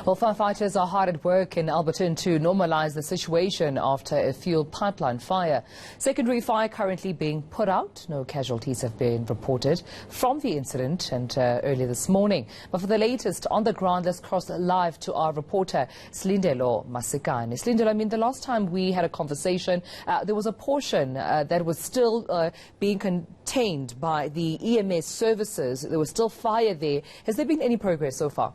Well, firefighters are hard at work in Alberton to normalise the situation after a fuel pipeline fire. Secondary fire currently being put out. No casualties have been reported from the incident and earlier this morning. But for the latest on the ground, let's cross live to our reporter, Slindelo Masikane. Slindelo, I mean, the last time we had a conversation, there was a portion that was still being contained by the EMS services. There was still fire there. Has there been any progress so far?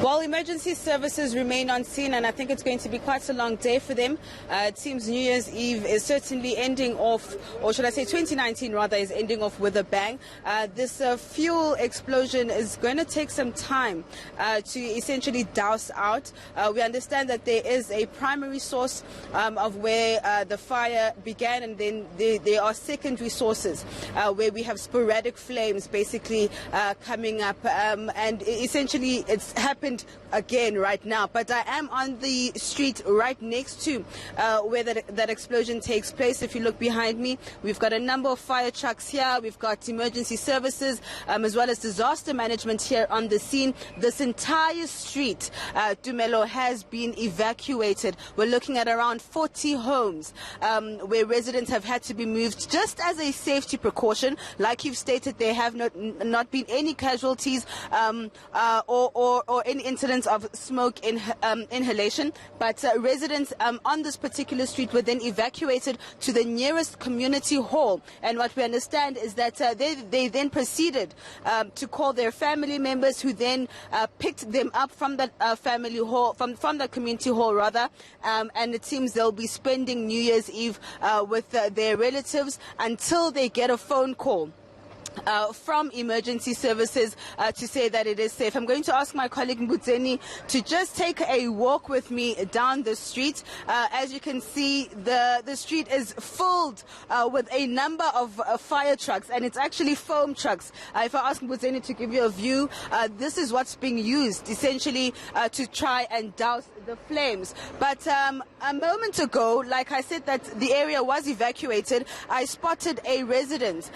Well, emergency services remain on scene, and I think it's going to be quite a long day for them. It seems New Year's Eve is certainly ending off, or should I say 2019 rather, is ending off with a bang. This fuel explosion is going to take some time to essentially douse out. We understand that there is a primary source of where the fire began, and then there are secondary sources where we have sporadic flames basically coming up, and essentially it's happened again right now. But I am on the street right next to where that explosion takes place. If you look behind me, we've got a number of fire trucks here. We've got emergency services as well as disaster management here on the scene. This entire street, Tumelo, has been evacuated. We're looking at around 40 homes where residents have had to be moved just as a safety precaution. Like you've stated, there have not been any casualties or any incidents of smoke inhalation, but residents on this particular street were then evacuated to the nearest community hall. And what we understand is that they then proceeded to call their family members, who then picked them up from that family hall, from the community hall rather, and it seems they'll be spending New Year's Eve with their relatives until they get a phone call from emergency services to say that it is safe. I'm going to ask my colleague Mbudzeni to just take a walk with me down the street. As you can see, the street is filled with a number of fire trucks, and it's actually foam trucks. If I ask Mbudzeni to give you a view, this is what's being used essentially to try and douse the flames. But a moment ago, like I said, that the area was evacuated, I spotted a resident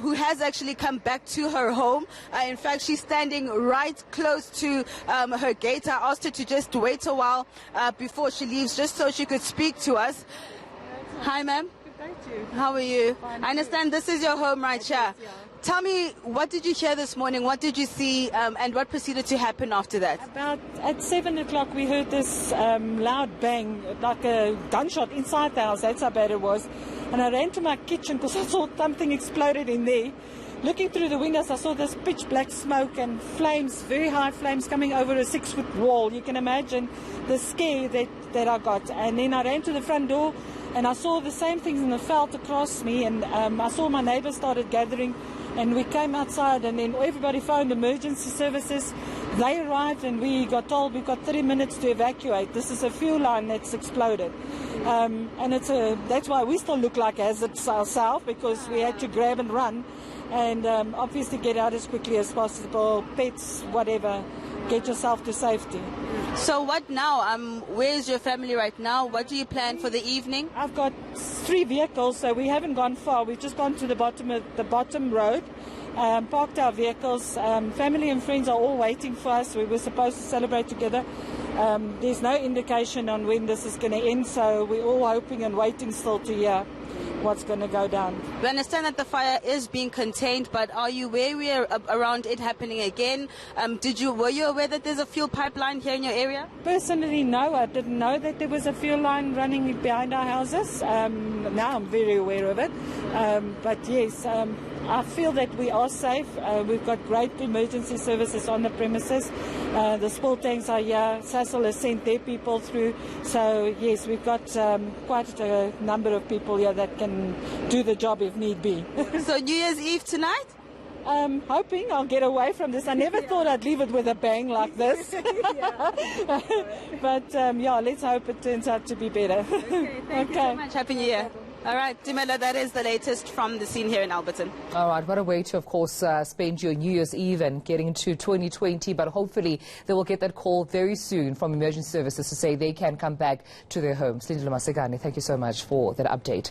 who has actually come back to her home. In fact, she's standing right close to her gate. I asked her to just wait a while before she leaves, just so she could speak to us. Hi, ma'am. Thank you. How are you? Fine. I understand this is your home right here. Yeah. Tell me, what did you hear this morning? What did you see, and what proceeded to happen after that? About at 7 o'clock, we heard this loud bang, like a gunshot inside the house. That's how bad it was. And I ran to my kitchen because I saw something exploded in there. Looking through the windows, I saw this pitch black smoke and flames, very high flames coming over a 6-foot wall. You can imagine the scare that I got. And then I ran to the front door, and I saw the same things in the veld across me, and I saw my neighbours started gathering, and we came outside, and then everybody phoned emergency services. They arrived, and we got told we've got 30 minutes to evacuate. This is a fuel line that's exploded. And that's why we still look like hazards ourselves, because we had to grab and run, and obviously get out as quickly as possible, pets, whatever, get yourself to safety. So what now? Where is your family right now? What do you plan for the evening? I've got 3 vehicles, so we haven't gone far. We've just gone to the bottom road, parked our vehicles. Family and friends are all waiting for us. We were supposed to celebrate together. There's no indication on when this is going to end, so we're all hoping and waiting still to hear what's going to go down. We understand that the fire is being contained, but are you wary around it happening again? Were you aware that there's a fuel pipeline here in your area? Personally, no. I didn't know that there was a fuel line running behind our houses. Now I'm very aware of it. But yes, I feel that we are safe. We've got great emergency services on the premises. The spill tanks are here. Sasol has sent their people through. So yes, we've got quite a number of people here that can do the job if need be. So New Year's Eve tonight? Hoping I'll get away from this. I never thought I'd leave it with a bang like this. But yeah, let's hope it turns out to be better. Okay, thank you so much. Happy New Year. All right, Tumelo, that is the latest from the scene here in Alberton. All right, what a way to, of course, spend your New Year's Eve and getting into 2020. But hopefully they will get that call very soon from emergency services to say they can come back to their homes. Slindelo Masikane, thank you so much for that update.